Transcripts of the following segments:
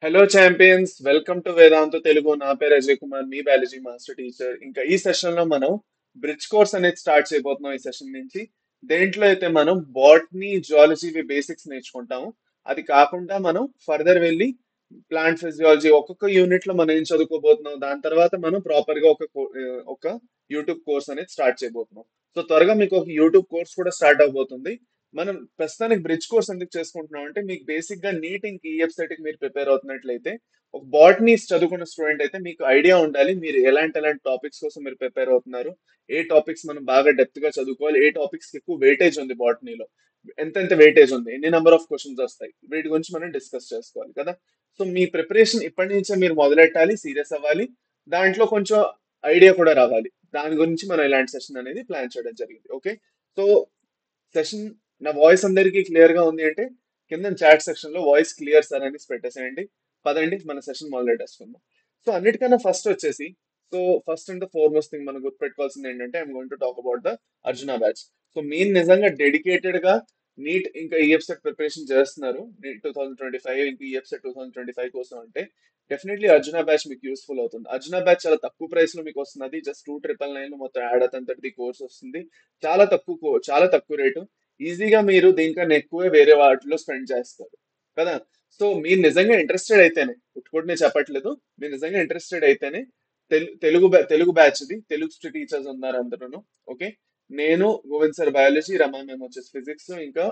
Hello champions, welcome to వేదాంత తెలుగు. నా పేరు అజయ్ కుమార్, మీ biology master teacher. ఇంకా ఈ సెషన్ లో మనం బ్రిడ్జ్ కోర్స్ అనేది స్టార్ట్ చేయబోతున్నాం. ఈ సెషన్ నుంచి దేంట్లో అయితే మనం బాటనీ, జువాలజీ బేసిక్స్ నేర్చుకుంటాము. అది కాకుండా మనం ఫర్దర్ వెళ్ళి ప్లాంట్ ఫిజియాలజీ ఒక్కొక్క యూనిట్ లో మనం ఏం చదువుకోబోతున్నాం. దాని తర్వాత మనం ప్రాపర్ గా ఒక యూట్యూబ్ కోర్స్ అనేది స్టార్ట్ చేయబోతున్నాం. సో త్వరగా మీకు ఒక యూట్యూబ్ కోర్స్ కూడా స్టార్ట్ అవబోతుంది. మనం ప్రస్తుతానికి బ్రిడ్జ్ కోర్స్ ఎందుకు చేసుకుంటున్నాం అంటే, మీకు బేసిక్ గా నీట్ ఇంక ఈఎఫ్సెట్ కి మీరు ప్రిపేర్ అవుతున్నట్లయితే, ఒక బాటనీస్ చదువుకున్న స్టూడెంట్ అయితే మీకు ఐడియా ఉండాలి మీరు ఎలాంటి టాపిక్స్ కోసం మీరు ప్రిపేర్ అవుతున్నారు, ఏ టాపిక్స్ మనం బాగా డెప్త్ గా చదువుకోవాలి, ఏ టాపిక్స్ కి ఎక్కువ వెయిటేజ్ ఉంది బాటనీలో, ఎంతెంత వెయిటేజ్ ఉంది, ఎన్ని నెంబర్ ఆఫ్ క్వశ్చన్స్ వస్తాయి, వీటి గురించి మనం డిస్కస్ చేసుకోవాలి కదా. సో మీ ప్రిపరేషన్ ఇప్పటి నుంచే మీరు మొదలెట్టాలి, సీరియస్ అవ్వాలి. దాంట్లో కొంచెం ఐడియా కూడా రావాలి. దాని గురించి మనం ఇలాంటి సెషన్ అనేది ప్లాన్ చేయడం జరిగింది. ఓకే. సో సెషన్, నా వాయిస్ అందరికీ క్లియర్ గా ఉంది అంటే కింద చాట్ సెక్షన్ లో వాయిస్ క్లియర్ సార్ అనేసి పెట్టేసేయండి. పదండి మన సెషన్ మొదలెట్టేసుకుందాం. సో అన్నిటికన్నా ఫస్ట్ వచ్చేసి, so first and the foremost thing మనం గుర్తుపెట్టుకోవాల్సింది ఏంటంటే, I'm going to talk about the Arjuna batch. So మీరు నిజంగా డెడికేటెడ్ గా నీట్ ఇంకా ఈఎఫ్సెట్ ప్రిపరేషన్ చేస్తున్నారు, నీట్ 2025 ఇంకా ఈఎఫ్సెట్ 2025 కోసం అంటే డెఫినెట్లీ అర్జున బ్యాచ్ మీకు యూస్ఫుల్ అవుతుంది. అర్జున బ్యాచ్ చాలా తక్కువ ప్రైస్ లో మీకు వస్తుంది. జస్ట్ 2999 మొత్తం యాడ్ అతంతటి కోర్స్ వస్తుంది. చాలా తక్కువ రేటు. ఈజీగా మీరు దీనికన్నా ఎక్కువే వేరే వాటిలో స్పెండ్ చేస్తారు కదా. సో మీరు నిజంగా ఇంట్రెస్టెడ్ అయితేనే, పుట్టుకోటి నేను చెప్పట్లేదు, మీరు నిజంగా ఇంట్రెస్టెడ్ అయితేనే Telugu batch the Telugu teachers ఉన్నారు అందరూ. ఓకే. నేను గోవింద్ సార్ బయాలజీ, రమా మేము వచ్చేసి ఫిజిక్స్, ఇంకా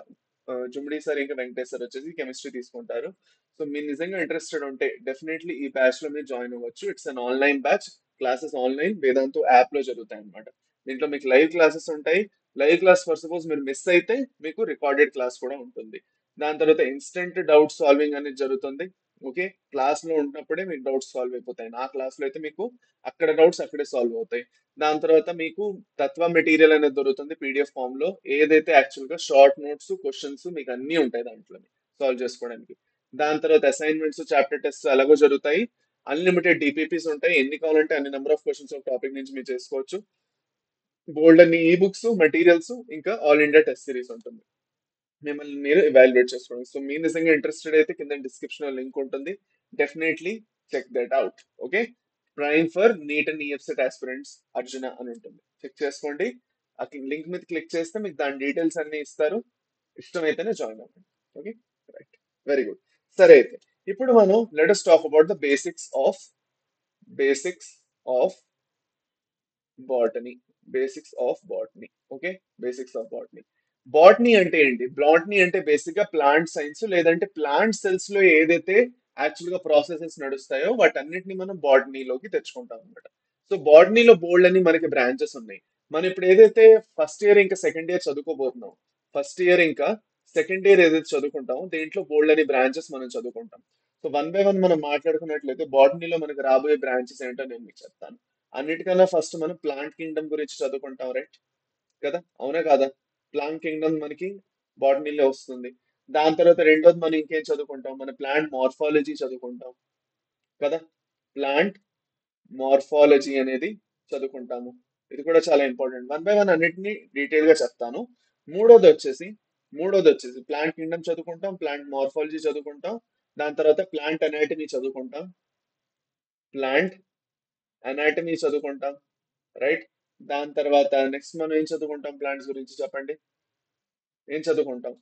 జుమ్డి సార్ ఇంకా వెంకటేష్ సార్ వచ్చేసి కెమిస్ట్రీ తీసుకుంటారు. సో మీరు నిజంగా ఇంట్రెస్టెడ్ ఉంటే డెఫినెట్లీ ఈ బ్యాచ్ లో మీరు జాయిన్ అవ్వచ్చు. It's an online batch. Classes online Vedantu app లో జరుగుతాయి అన్నమాట. దీంట్లో మీకు లైవ్ క్లాసెస్ ఉంటాయి. లైవ్ క్లాస్ ఫర్ సపోజ్ మీరు మిస్ అయితే మీకు రికార్డెడ్ క్లాస్ కూడా ఉంటుంది. దాని తర్వాత ఇన్స్టెంట్ డౌట్ సాల్వింగ్ అనేది జరుగుతుంది. ఓకే. క్లాస్ లో ఉన్నప్పుడే మీకు డౌట్స్ సాల్వ్ అయిపోతాయి. నా క్లాస్ లో అయితే మీకు అక్కడ డౌట్స్ అక్కడే సాల్వ్ అవుతాయి. దాని తర్వాత మీకు తత్వ మెటీరియల్ అనేది దొరుకుతుంది పీడిఎఫ్ ఫామ్ లో. ఏదైతే యాక్చువల్ గా షార్ట్ నోట్స్, క్వశ్చన్స్ మీకు అన్ని ఉంటాయి దాంట్లో సాల్వ్ చేసుకోవడానికి. దాని తర్వాత అసైన్మెంట్స్, చాప్టర్ టెస్ట్ అలాగో జరుగుతాయి. అన్లిమిటెడ్ డిపిపిస్ ఉంటాయి. ఎన్ని కావాలంటే అన్ని నెంబర్ ఆఫ్ క్వశ్చన్స్ ఒక టాపిక్ నుంచి మీరు చేసుకోవచ్చు. బోల్డ్ అన్ని ఈ బుక్స్, మెటీరియల్స్, ఇంకా ఆల్ ఇండియా టెస్ట్ సిరీస్ ఉంటుంది. మిమ్మల్ని మీరు ఎవాల్యుయేట్ చేసుకోండి. సో మీరు నిజంగా ఇంట్రెస్టెడ్ అయితే కింద డిస్క్రిప్షన్ లో లింక్ ఉంటుంది. Definitely check that out. Okay. Prime for NEET and EAPCET aspirants Arjuna అని ఉంటుంది, చెక్ చేసుకోండి. ఆ లింక్ మీద క్లిక్ చేస్తే మీకు దాని డీటెయిల్స్ అన్ని ఇస్తారు. ఇష్టమైతేనే జాయిన్ అవ్వండి. ఓకే. రైట్. Very good. సరే అయితే ఇప్పుడు మనం let us talk about the basics of botany. Basics of botany. Okay. Basics of botany. Botany అంటే ఏంటి? బాటనీ అంటే బేసిక్ గా ప్లాంట్ సైన్స్, లేదంటే ప్లాంట్ సెల్స్ లో ఏదైతే యాక్చువల్ గా ప్రాసెసెస్ నడుస్తాయో వాటన్నిటిని మనం బాటనీలోకి తెచ్చుకుంటాం అనమాట. సో బాటనీలో బోల్డ్ అని మనకి బ్రాంచెస్ ఉన్నాయి. మనం ఇప్పుడు ఏదైతే ఫస్ట్ ఇయర్ ఇంకా సెకండ్ ఇయర్ చదువుకోబోతున్నాం, ఫస్ట్ ఇయర్ ఇంకా సెకండ్ ఇయర్ ఏదైతే చదువుకుంటామో దేంట్లో బోల్డ్ అని బ్రాంచెస్ మనం చదువుకుంటాం. సో వన్ బై వన్ మనం మాట్లాడుకున్నట్లయితే బాటనీలో మనకి రాబోయే బ్రాంచెస్ ఏంటో నేను మీకు చెప్తాను. అన్నిటికన్నా ఫస్ట్ మనం ప్లాంట్ కింగ్డమ్ గురించి చదువుకుంటాం, రైట్ కదా, అవునా కాదా? ప్లాంట్ కింగ్డమ్ మనకి బాటనీలో వస్తుంది. దాని తర్వాత రెండోది మనం ఇంకేం చదువుకుంటాం, మన ప్లాంట్ మార్ఫాలజీ చదువుకుంటాం కదా. ప్లాంట్ మార్ఫాలజీ అనేది చదువుకుంటాము. ఇది కూడా చాలా ఇంపార్టెంట్. వన్ బై వన్ అన్నిటిని డీటెయిల్ గా చెప్తాను. మూడోది వచ్చేసి మూడోది వచ్చేసి, ప్లాంట్ కింగ్డమ్ చదువుకుంటాం, ప్లాంట్ మార్ఫాలజీ చదువుకుంటాం. దాని తర్వాత ప్లాంట్ అనాటమీ చదువుకుంటాం. ప్లాంట్ అనాటమీ చదువుకుంటాం, రైట్. దాని తర్వాత నెక్స్ట్ మనం ఏం చదువుకుంటాం, ప్లాంట్స్ గురించి చెప్పండి. ఏం చదువుకుంటాం?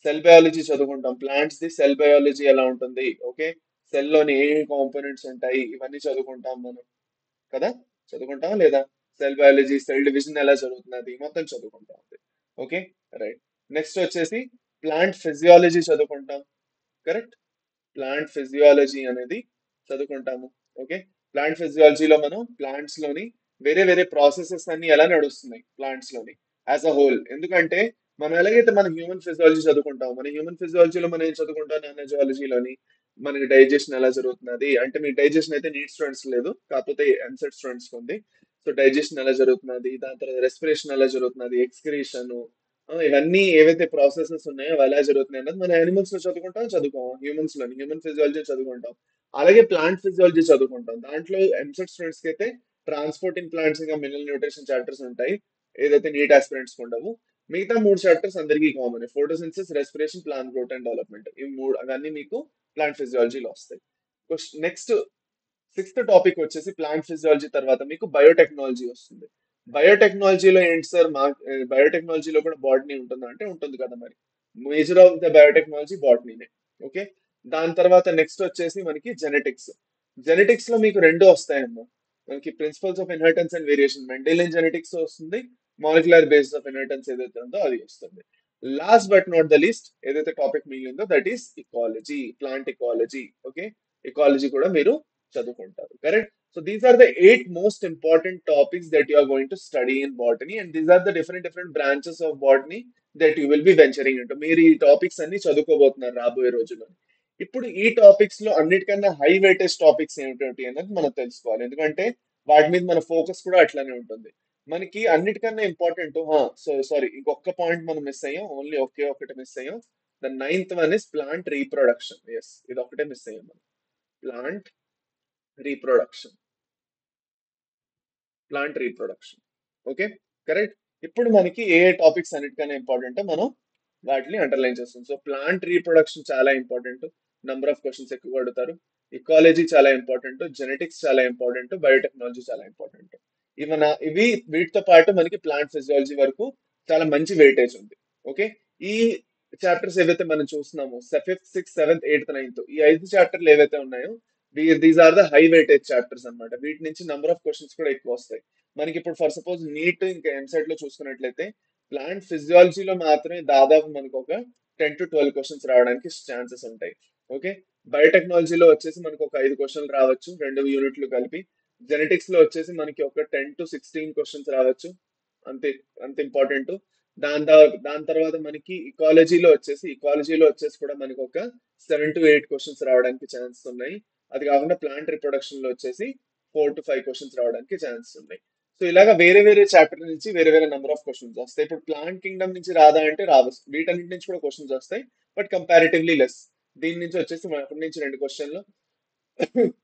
సెల్ బయాలజీ చదువుకుంటాం. ప్లాంట్స్ ది సెల్ బయాలజీ ఎలా ఉంటుంది, ఓకే. సెల్ లోని ఏ కాంపోనెంట్స్ ఉంటాయి, ఇవన్నీ చదువుకుంటాం మనం కదా. చదువుకుంటాం లేదా? సెల్ బయాలజీ, సెల్ డివిజన్ ఎలా జరుగుతున్నది మొత్తం చదువుకుంటాం. ఓకే. రైట్. నెక్స్ట్ వచ్చేసి ప్లాంట్ ఫిజియాలజీ చదువుకుంటాం, కరెక్ట్. ప్లాంట్ ఫిజియాలజీ అనేది చదువుకుంటాము. ఓకే. ప్లాంట్ ఫిజియాలజీలో మనం ప్లాంట్స్ లోని వేరే వేరే ప్రాసెసెస్ అన్ని ఎలా నడుస్తున్నాయి ప్లాంట్స్ లోని యాజ్ అ హోల్. ఎందుకంటే మనం ఎలాగైతే మన హ్యూమన్ ఫిజియాలజీ చదువుకుంటాం, మన హ్యూమన్ ఫిజియాలజీలో మనం ఏం చదువుకుంటాం, నానోజియాలజీలోని మనకి డైజెషన్ ఎలా జరుగుతున్నది అంటే, మీ డైజెషన్ అయితే నీట్ స్టూడెంట్స్ లేదు, కాకపోతే ఎంసెట్ స్టూడెంట్స్ ఉంది. సో డైజెషన్ ఎలా జరుగుతున్నది, దాని తర్వాత రెస్పిరేషన్ ఎలా జరుగుతున్నది, ఎక్స్క్రీషన్, ఇవన్నీ ఏవైతే ప్రాసెసెస్ ఉన్నాయో అవి ఎలా జరుగుతున్నాయి అన్నది మన యానిమల్స్ లో చదువుకోం, హ్యూమన్స్ లోని హ్యూమన్ ఫిజియాలజీ చదువుకుంటాం. అలాగే ప్లాంట్ ఫిజియాలజీ చదువుకుంటాం. దాంట్లో ఎంసెట్ స్టూడెంట్స్ కి అయితే ట్రాన్స్పోర్టింగ్ ప్లాంట్స్ ఇంకా మినరల్ న్యూట్రిషన్ చాప్టర్స్ ఉంటాయి, ఏదైతే నీట్ ఆస్పిరెంట్స్ ఉండవు. మిగతా మూడు చాప్టర్స్ అందరికీ common: photosynthesis, respiration, plant growth and development. ఈ మూడు అవన్నీ మీకు ప్లాంట్ ఫిజియాలజీలో వస్తాయి. నెక్స్ట్ సిక్స్త్ టాపిక్ వచ్చేసి ప్లాంట్ ఫిజియాలజీ తర్వాత మీకు బయోటెక్నాలజీ వస్తుంది. బయోటెక్నాలజీలో ఏంటి సార్? మా బయోటెక్నాలజీలో కూడా బాటనీ ఉంటుందా అంటే ఉంటుంది కదా మరి. మేజర్ ఆఫ్ ద బయోటెక్నాలజీ బాటనీనే. ఓకే. దాని తర్వాత నెక్స్ట్ వచ్చేసి మనకి జెనెటిక్స్. జెనెటిక్స్ లో మీకు రెండు వస్తాయమ్మా. మనకి principles of inheritance and variation mendelian genetics వస్తుంది. మాలిక్యులర్ బేసిస్ ఆఫ్ ఇన్హెరిటెన్స్ ఏదైతే ఉందో అది వస్తుంది. Last but not the least ఏదైతే టాపిక్ మిగిలిందో that is ecology, plant ecology. Okay. Ecology కూడా మీరు చదువుకుంటారు. Correct? So these are the 8 most important topics that you are going to study in botany and these are the different different branches of botany that you will be venturing into. మీరు ఈ topics అన్ని చదువుకోబోతున్నారు రాబోయే రోజుల్లో. ఇప్పుడు ఈ topics లో అన్నిటికన్నా high weightage topics ఏమిటి అనేది మనం తెలుసుకోవాలి. ఎందుకంటే వాటి మీద మన ఫోకస్ కూడా అట్లానే ఉంటుంది. మనకి అన్నిటికన్నా ఇంపార్టెంట్ సో సారీ, ఇంకొక పాయింట్ మనం మిస్ అయ్యాం. ఓన్లీ ఒకే ఒకటి మిస్ అయ్యాం. The ninth one is plant reproduction. Yes, ఇది ఒకటే మిస్ అయ్యాం మనం. Plant reproduction. Plant reproduction. Okay. Correct. ఇప్పుడు మనకి ఏ టాపిక్స్ అన్నిటికన్నా ఇంపార్టెంట్ మనం వాటిని అండర్లైన్ చేస్తాం. సో ప్లాంట్ రీప్రొడక్షన్ చాలా ఇంపార్టెంట్. నంబర్ ఆఫ్ క్వశ్చన్స్ ఎక్కువ అడుగుతారు. ఇకాలజీ చాలా ఇంపార్టెంట్. జెనెటిక్స్ చాలా ఇంపార్టెంట్. బయోటెక్నాలజీ చాలా ఇంపార్టెంట్. ఇవి వీటితో పాటు మనకి ప్లాంట్ ఫిజియాలజీ వరకు చాలా మంచి వెయిటేజ్ ఉంది. ఓకే. ఈ చాప్టర్స్ ఏవైతే మనం చూస్తున్నామో fifth, sixth, seventh, eighth, ninth, ఈ 5 చాప్టర్లు ఏవైతే ఉన్నాయో these are the high weightage chapters అన్నమాట. వీటి నుంచి నంబర్ ఆఫ్ క్వశ్చన్స్ కూడా ఎక్కువ వస్తాయి. మనకి ఇప్పుడు ఫర్ సపోజ్ నీట్ ఇంకా ఎంసెట్ లో చూసుకున్నట్లయితే ప్లాంట్ ఫిజియాలజీలో మాత్రమే దాదాపు మనకు ఒక 10 to 12 క్వశ్చన్స్ రావడానికి ఛాన్సెస్ ఉంటాయి. ఓకే. బయోటెక్నాలజీలో వచ్చేసి మనకు ఒక 5 క్వశ్చన్లు రావచ్చు, 2 యూనిట్లు కలిపి. జెనెటిక్స్ లో వచ్చేసి మనకి ఒక 10 to 16 క్వశ్చన్స్ రావచ్చు. అంతే, అంత ఇంపార్టెంట్. దాని తర్వాత మనకి ఇకాలజీలో వచ్చేసి కూడా మనకి ఒక 7 to 8 క్వశ్చన్స్ రావడానికి ఛాన్సెస్ ఉన్నాయి. అది కాకుండా ప్లాంట్ రిప్రొడక్షన్ లో వచ్చేసి 4 to 5 క్వశ్చన్స్ రావడానికి ఛాన్సెస్ ఉన్నాయి. సో ఇలాగా వేరే వేరే చాప్టర్ నుంచి వేరే వేరే నెంబర్ ఆఫ్ క్వశ్చన్స్ వస్తాయి. ఇప్పుడు ప్లాంట్ కింగ్డమ్ నుంచి రాదా అంటే రావు. వీటన్నిటి నుంచి కూడా క్వశ్చన్స్ వస్తాయి, బట్ కంపారిటివ్లీ లెస్. దీని నుంచి వచ్చేసి ఒకటి నుంచి 2 క్వశ్చన్లు,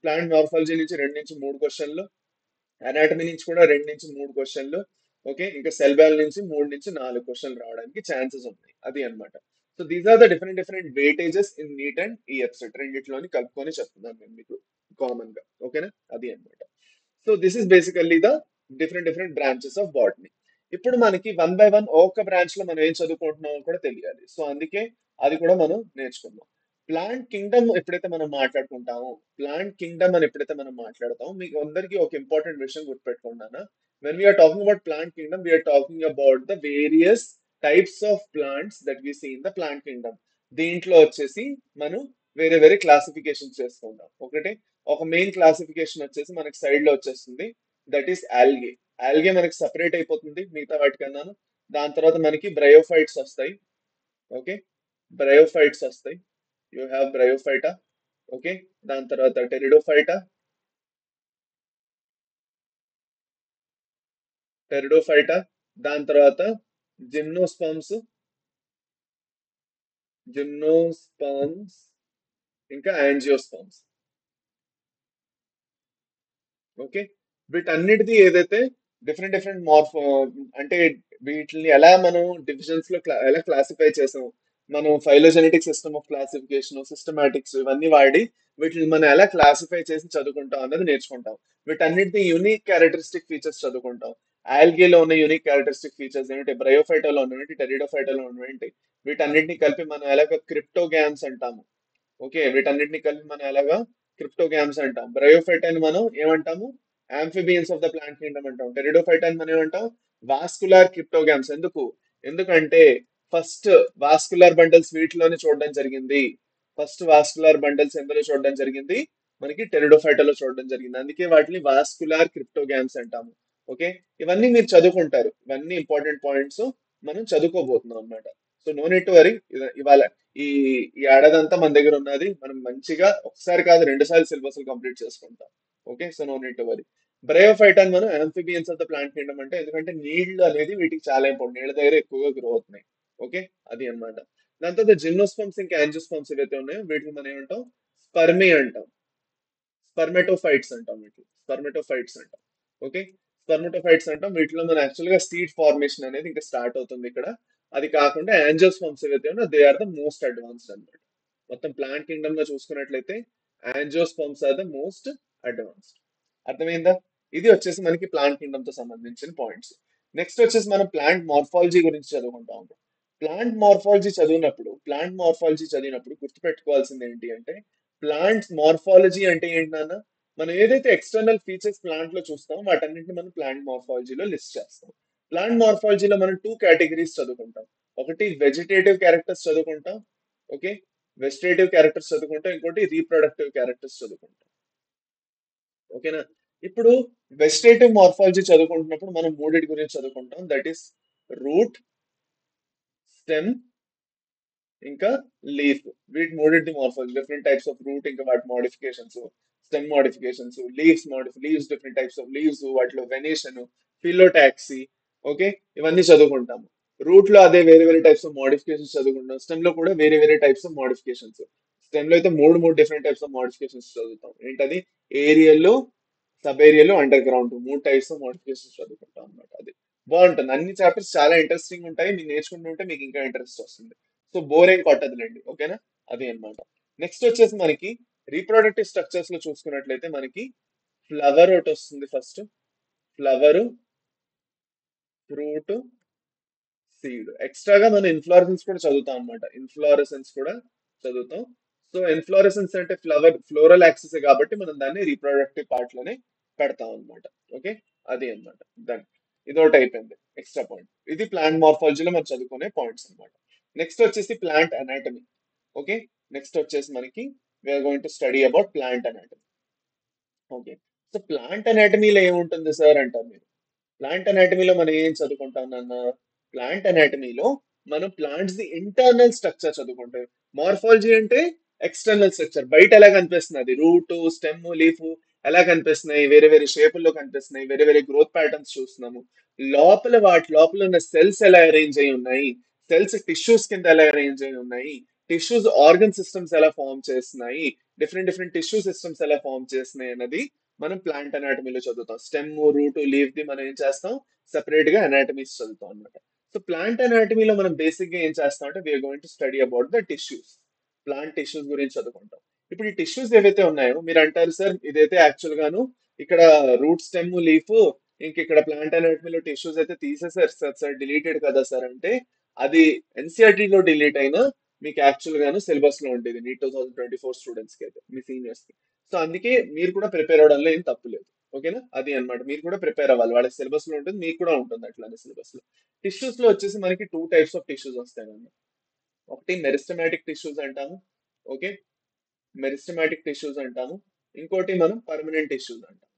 ప్లాంట్ మార్ఫాలజీ నుంచి 2 నుంచి 3 క్వశ్చన్లు, అనాటమీ నుంచి కూడా 2 నుంచి 3 క్వశ్చన్లు. ఓకే. ఇంకా సెల్ బ్యాల్ నుంచి 3 నుంచి 4 క్వశ్చన్లు రావడానికి ఛాన్సెస్ ఉన్నాయి. అది అన్నమాట. So these are the different different weightages in NEET and ఈ ఎపిసోడ్ రెండిట్లోని కలుపుకొని చెప్తున్నాను నేను మీకు కామన్ గా. ఓకేనా? అది అన్నమాట. So this is basically the different different branches of botany. ఇప్పుడు మనకి వన్ బై వన్ ఒక్క బ్రాంచ్ లో మనం ఏం చదువుకుంటున్నామో కూడా తెలియాలి. సో అందుకే అది కూడా మనం నేర్చుకుందాం. ప్లాంట్ కింగ్డమ్ ఎప్పుడైతే మనం మాట్లాడుకుంటామో, ప్లాంట్ కింగ్డమ్ అని ఎప్పుడైతే మనం మాట్లాడతామో, మీకు అందరికీ ఒక ఇంపార్టెంట్ విషయం గుర్తుపెట్టుకున్నాను. When we're talking about plant kingdom, we're talking about the various types of plants that we see in the plant kingdom. దీంట్లో వచ్చేసి మనం వేరే వేరే క్లాసిఫికేషన్ చేసుకుందాం. ఒకటి, ఒక మెయిన్ క్లాసిఫికేషన్ వచ్చేసి మనకి సైడ్ లో వచ్చేస్తుంది, దట్ ఈస్ ఆల్గే. ఆల్గే మనకి సపరేట్ అయిపోతుంది మిగతా వాటికన్నాను. దాని తర్వాత మనకి బ్రయోఫైట్స్ వస్తాయి. ఓకే. బ్రయోఫైట్స్ వస్తాయి. You have Bryophyta. ఓకే. దాని తర్వాత టెరిడోఫైటా. టెరిడోఫైటా. దాని తర్వాత జిమ్నోస్పర్మ్స్. జిమ్నోస్పర్మ్స్. ఇంకా యాంజియోస్పర్మ్స్. ఓకే. వీటన్నిటిది ఏదైతే డిఫరెంట్ డిఫరెంట్ అంటే వీటిని ఎలా మనం డివిజన్స్ లో ఎలా క్లాసిఫై చేసాం, మనం phylogenetic system of classification, systematics ఇవన్నీ వాడి వీటిని మనం ఎలా క్లాసిఫై చేసి చదువుకుంటాం అన్నది నేర్చుకుంటాం. వీటన్నిటిది యూనిక్ క్యారెక్టరిస్టిక్ ఫీచర్స్ చదువుకుంటాం. ఆల్గేలో ఉన్న యూనిక్ క్యారెక్టరిస్టిక్ ఫీచర్స్ ఏంటి, బ్రయోఫైటాలో ఉన్నవి, టెరిడోఫైటాలో ఉన్నవి, వీటన్నిటిని కలిపి మనం ఎలాగ క్రిప్టోగ్యామ్స్ అంటాము. ఓకే. వీటన్నిటిని కలిపి మనం ఎలాగా క్రిప్టోగ్యామ్స్ అంటాం. బ్రయోఫైట్ అని మనం ఏమంటాము, amphibians of the plant Kingdom అంటాం. టెరిడోఫైట్ అని మనం ఏమంటాం, వాస్కులార్ క్రిప్టోగ్యామ్స్. ఎందుకంటే ఫస్ట్ వాస్కులార్ బండల్స్ వీటిలోనే చూడడం జరిగింది. ఫస్ట్ వాస్కులార్ బండల్స్ ఎందులో చూడడం జరిగింది, మనకి టెరిడోఫైటాలో చూడడం జరిగింది. అందుకే వాటిని వాస్కులార్ క్రిప్టోగ్యామ్స్ అంటాము. ఓకే. ఇవన్నీ మీరు చదువుకుంటారు. ఇవన్నీ ఇంపార్టెంట్ పాయింట్స్ మనం చదువుకోబోతున్నాం అన్నమాట. So no need to worry. ఇవాళ ఈ ఈ ఏడాదంతా మన దగ్గర ఉన్నది, మనం మంచిగా ఒకసారి కాదు 2 సార్లు సిలబస్ కంప్లీట్ చేసుకుంటాం. Okay. So no need to worry. Bryophyte అని మనం amphibians of the plant kingdom అంటే, ఎందుకంటే నీళ్లు అనేది వీటికి చాలా ఇంపార్టెంట్, నీళ్ళ దగ్గర ఎక్కువగా గ్రో అవుతున్నాయి. ఓకే. అది అన్నమాట. దాని తర్వాత జిమ్నోస్పమ్స్ ఇంకా యాంజియోస్పమ్స్ ఏవైతే ఉన్నాయో వీటిని మనం ఏమంటాం, స్పర్మి అంటాం. స్పర్మెటోఫైట్స్ అంటాం వీటిని. స్పర్మెటోఫైట్స్ అంటాం. ఓకే. స్పర్మెటోఫైట్స్ అంటాం. వీటిలో మన యాక్చువల్ గా సీడ్ ఫార్మేషన్ అనేది ఇంకా స్టార్ట్ అవుతుంది ఇక్కడ. అది కాకుండా యాంజియోస్పర్మ్స్ ఏవైతే ఉన్నాయో they are the most advanced అన్నమాట. మొత్తం ప్లాంట్ కింగ్డమ్ లో చూసుకున్నట్లయితే angiosperms are the most advanced. అర్థమైందా? ఇది వచ్చేసి మనకి ప్లాంట్ కింగ్డమ్ తో సంబంధించిన పాయింట్స్. నెక్స్ట్ వచ్చేసి మనం ప్లాంట్ మార్ఫాలజీ గురించి చదువుకుంటా ఉంటాం. ప్లాంట్ మార్ఫాలజీ చదివినప్పుడు గుర్తుపెట్టుకోవాల్సింది ఏంటి అంటే, ప్లాంట్ మార్ఫాలజీ అంటే ఏంటి నాన్న? మనం ఏదైతే ఎక్స్టర్నల్ ఫీచర్స్ ప్లాంట్ లో చూస్తామో వాటన్నిటిని మనం ప్లాంట్ మార్ఫాలజీలో లిస్ట్ చేస్తాం. ప్లాంట్ మార్ఫాలజీలో మనం టూ కేటగిరీస్ చదువుకుంటాం. ఒకటి వెజిటేటివ్ క్యారెక్టర్స్ చదువుకుంటాం. ఓకే, వెజిటేటివ్ క్యారెక్టర్స్ చదువుకుంటాం, ఇంకోటి రీప్రొడక్టివ్ క్యారెక్టర్స్ చదువుకుంటాం. ఓకేనా? ఇప్పుడు వెజిటేటివ్ మార్ఫాలజీ చదువుకుంటున్నప్పుడు మనం మూడిటి గురించి చదువుకుంటాం. దట్ ఈస్ రూట్, స్టెమ్, ఇంకా లీఫ్. వీటి మూడింటి morphology, different types of root, ఇంకా వాటి modifications, stem modifications, leaves different types of leaves, వాటిలో వెనేషన్, ఫిలోటాక్సీ. ఓకే, ఇవన్నీ చదువుకుంటాము. రూట్ లో అదే వేరే వేరే టైప్స్ ఆఫ్ మోడిఫికేషన్స్ చదువుకుంటాం. స్టెమ్ లో కూడా వేరే వేరే టైప్స్ ఆఫ్ మోడిఫికేషన్స్. స్టెమ్ లో అయితే మూడు మూడు డిఫరెంట్ టైప్స్ ఆఫ్ మోడిఫికేషన్స్ చదువుతాం. ఏంటది? Aerial, sub aerial, underground, మూడు టైప్స్ ఆఫ్ మోడిఫికేషన్స్ చదువుకుంటాం అనమాట. అది బాగుంటుంది. అన్ని చాప్టర్స్ చాలా ఇంట్రెస్టింగ్ ఉంటాయి. మీరు నేర్చుకుంటుంటే మీకు ఇంకా ఇంట్రెస్ట్ వస్తుంది. సో బోర్ ఏం కొట్టదులేండి. ఓకేనా? అది అన్నమాట. నెక్స్ట్ వచ్చేసి మనకి రీప్రొడక్టివ్ స్ట్రక్చర్స్ లో చూసుకున్నట్లయితే మనకి ఫ్లవర్ ఒకటి వస్తుంది ఫస్ట్. Flower, fruit, seed. ఎక్స్ట్రాగా మనం ఇన్ఫ్లోరసెన్స్ కూడా చదువుతాం అనమాట. ఇన్ఫ్లోరసెన్స్ కూడా చదువుతాం. సో ఇన్ఫ్లోరసెన్స్ అంటే ఫ్లోరల్ యాక్సిస్ కాబట్టి మనం దాన్ని రీప్రొడక్టివ్ పార్ట్ లోనే పెడతాం అనమాట. ఓకే, అది అన్నమాట. దాని ఇదొకటి అయిపోయింది ఎక్స్ట్రా పాయింట్. ఇది ప్లాంట్ మార్ఫాలజీలో మనం చదువుకునే పాయింట్స్ అన్నమాట. నెక్స్ట్ వచ్చేసి ప్లాంట్ అనాటమీ. ఓకే, నెక్స్ట్ వచ్చేసి మనకి we're going to study about plant anatomy. Okay, so plant అనాటమీలో ఏముంటుంది సార్ అంటారు మీరు. ప్లాంట్ అనాటమీలో మనం ఏం చదువుకుంటాం నాన్న? ప్లాంట్ అనాటమీలో మనం ప్లాంట్స్ ది ఇంటర్నల్ స్ట్రక్చర్ చదువుకుంటాం. మార్ఫాలజీ అంటే ఎక్స్టర్నల్ స్ట్రక్చర్, బయట ఎలా కనిపిస్తుంది, అది రూట్, స్టెమ్, లీఫ్ ఎలా కనిపిస్తున్నాయి, వేరే వేరే షేపుల్లో కనిపిస్తున్నాయి, వేరే వేరే గ్రోత్ ప్యాటర్న్స్ చూస్తున్నాము. లోపల వాటి లోపల ఉన్న సెల్స్ ఎలా అరేంజ్ అయి ఉన్నాయి, సెల్స్ టిష్యూస్ కింద ఎలా అరేంజ్ అయి ఉన్నాయి, టిష్యూస్ ఆర్గన్ సిస్టమ్స్ ఎలా ఫామ్ చేస్తున్నాయి, డిఫరెంట్ డిఫరెంట్ టిష్యూ సిస్టమ్స్ ఎలా ఫామ్ చేస్తున్నాయి అన్నది మనం ప్లాంట్ అనాటమీలో చదువుతాం. స్టెమ్, రూట్, లీఫ్ ది మనం ఏం చేస్తాం, సెపరేట్ గా అనాటమీస్ చదువుతాం అనమాట. సో ప్లాంట్ అనాటమీలో మనం బేసిక్ గా ఏం చేస్తాం అంటే we are going to study about the tissues. Plant tissues గురించి చదువుకుంటాం. ఇప్పుడు ఈ టిష్యూస్ ఏవైతే ఉన్నాయో మీరు అంటారు సార్ ఇదైతే యాక్చువల్ గాను ఇక్కడ రూట్, స్టెమ్, లీఫ్, ఇంక ఇక్కడ ప్లాంట్ అనాటమీలో టిష్యూస్ అయితే తీసేసారు సార్, సార్ డిలీటెడ్ కదా సార్ అంటే, అది ఎన్సీఆర్టీ లో డిలీట్ అయినా మీకు యాక్చువల్ గాను సిలబస్ లో ఉండేది నీట్ 2024 స్టూడెంట్స్ కి అయితే, మీ సీనియర్స్ కి. సో అందుకే మీరు కూడా ప్రిపేర్ అవడంలో ఏం తప్పు లేదు. ఓకేనా? అది అన్నమాట. మీరు కూడా ప్రిపేర్ అవ్వాలి, వాళ్ళకి సిలబస్ లో ఉంటుంది, మీకు కూడా ఉంటుంది అట్లానే సిలబస్ లో. టిష్యూస్ లో వచ్చేసి మనకి టూ టైప్స్ ఆఫ్ టిష్యూస్ వస్తాయి అన్నమాట. ఒకటి మెరిస్టమాటిక్ టిష్యూస్ అంటాము. ఓకే, మెరిస్టమాటిక్ టిష్యూస్ అంటాము. ఇంకోటి మనం పర్మనెంట్ టిష్యూస్ అంటాం.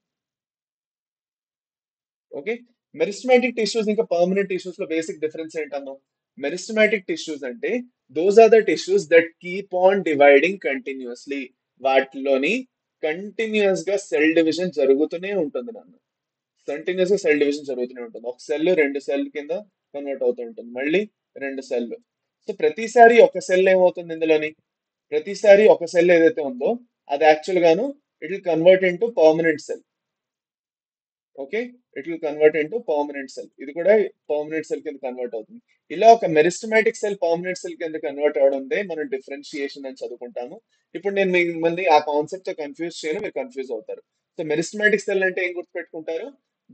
ఓకే, మెరిస్టమాటిక్ టిష్యూస్ ఇంకా పర్మనెంట్ టిష్యూస్ లో బేసిక్ డిఫరెన్స్ ఏంటమ్మా? మెరిస్టమాటిక్ టిష్యూస్ అంటే those are the tissues that keep on dividing continuously. వాటిలోని కంటిన్యూస్ గా సెల్ డివిజన్ జరుగుతూనే ఉంటుంది నాన్న. కంటిన్యూస్ గా సెల్ డివిజన్ జరుగుతూనే ఉంటుంది. ఒక సెల్ రెండు సెల్ కింద కన్వర్ట్ అవుతూ ఉంటుంది, మళ్ళీ రెండు సెల్. సో ప్రతిసారి ఒక సెల్ ఏమవుతుంది ఇందులోని, ప్రతిసారి ఒక సెల్ ఏదైతే ఉందో అది యాక్చువల్ గాను it will convert into permanent cell. Okay, it will convert into permanent cell. ఇది కూడా పర్మనెంట్ సెల్ కింద కన్వర్ట్ అవుతుంది. ఇలా ఒక మెరిస్టమాటిక్ సెల్ పర్మనెంట్ సెల్ కింద కన్వర్ట్ అవడందే మనం డిఫరెన్షియేషన్ అని చదువుకుంటాము. ఇప్పుడు నేను మిమ్మల్ని ఆ కాన్సెప్ట్ తో కన్ఫ్యూజ్ చేయను, మీరు కన్ఫ్యూజ్ అవుతారు. సో మెరిస్టమాటిక్ సెల్ అంటే ఏం గుర్తుపెట్టుకుంటారు?